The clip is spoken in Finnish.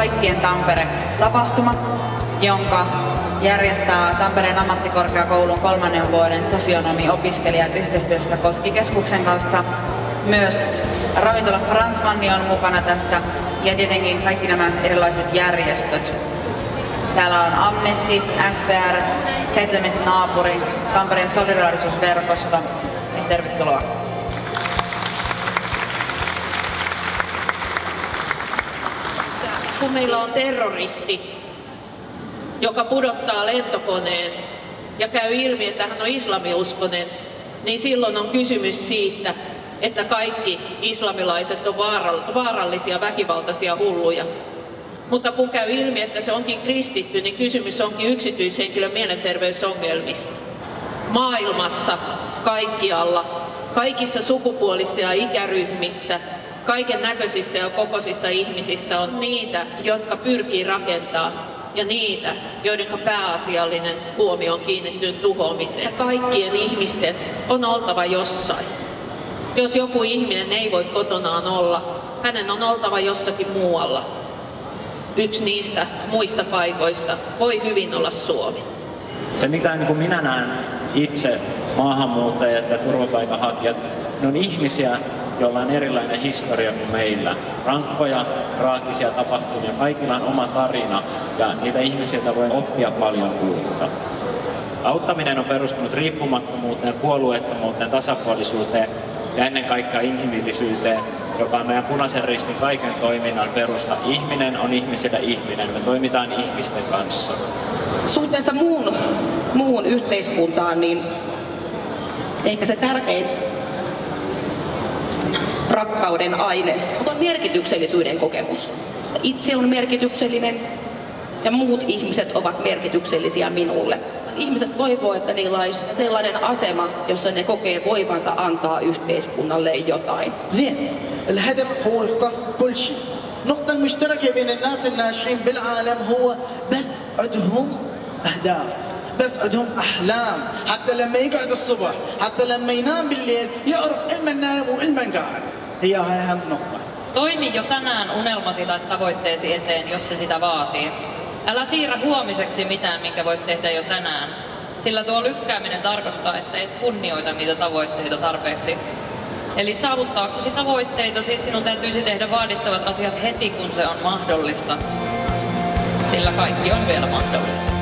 Kaikkien Tampere-tapahtuma, jonka järjestää Tampereen ammattikorkeakoulun 3. vuoden sosionomiopiskelijat yhteistyössä Koski-keskuksen kanssa. Myös ravintola Fransmanni on mukana tässä ja tietenkin kaikki nämä erilaiset järjestöt. Täällä on Amnesty, SPR, Settlement Naapuri, Tampereen solidaarisuusverkosto. Tervetuloa. Kun meillä on terroristi, joka pudottaa lentokoneen ja käy ilmi, että hän on islamiuskonen, niin silloin on kysymys siitä, että kaikki islamilaiset on vaarallisia, väkivaltaisia hulluja. Mutta kun käy ilmi, että se onkin kristitty, niin kysymys onkin yksityishenkilön mielenterveysongelmista. Maailmassa, kaikkialla, kaikissa sukupuolissa ja ikäryhmissä, kaiken näköisissä ja kokoisissa ihmisissä on niitä, jotka pyrkii rakentamaan ja niitä, joiden pääasiallinen huomio on kiinnittynyt tuhoamiseen. Kaikkien ihmisten on oltava jossain. Jos joku ihminen ei voi kotonaan olla, hänen on oltava jossakin muualla. Yksi niistä muista paikoista voi hyvin olla Suomi. Se mitä niin kuin minä näen itse, maahanmuuttajat ja turvapaikanhakijat, ne on ihmisiä, joilla on erilainen historia kuin meillä. Rankkoja, traagisia tapahtumia, kaikilla on oma tarina ja niitä ihmisiltä voi oppia paljon uutta. Auttaminen on perustunut riippumattomuuteen, puolueettomuuteen, tasapuolisuuteen ja ennen kaikkea inhimillisyyteen, joka on meidän Punaisen Ristin kaiken toiminnan perusta. Ihminen on ihmisille ihminen, me toimitaan ihmisten kanssa. Suhteessa muun yhteiskuntaan, niin ehkä se tärkein rakkauden aines on merkityksellisyyden kokemus. Itse on merkityksellinen ja muut ihmiset ovat merkityksellisiä minulle. Ihmiset toivoo, että niillä olisi sellainen asema, jossa ne kokee voivansa antaa yhteiskunnalle jotain. الهدف هو يختص كل شيء. النقطة المشتركة بين الناس الناجحين بالعالم هو بس عندهم أهداف، بس عندهم أحلام، حتى لما يقعد الصبح، حتى لما ينام بالليل يعرف إلمن نايم وإلمن قاعد. هي أهم نقطة. Toimi jo tänään unelmasi tai tavoitteesi eteen, jos se sitä vaatii. Älä siirrä huomiseksi mitään, minkä voit tehdä jo tänään, sillä tuo lykkääminen tarkoittaa, että et kunnioita niitä tavoitteita tarpeeksi. Eli saavuttaaksesi tavoitteitasi sinun täytyisi tehdä vaadittavat asiat heti, kun se on mahdollista, sillä kaikki on vielä mahdollista.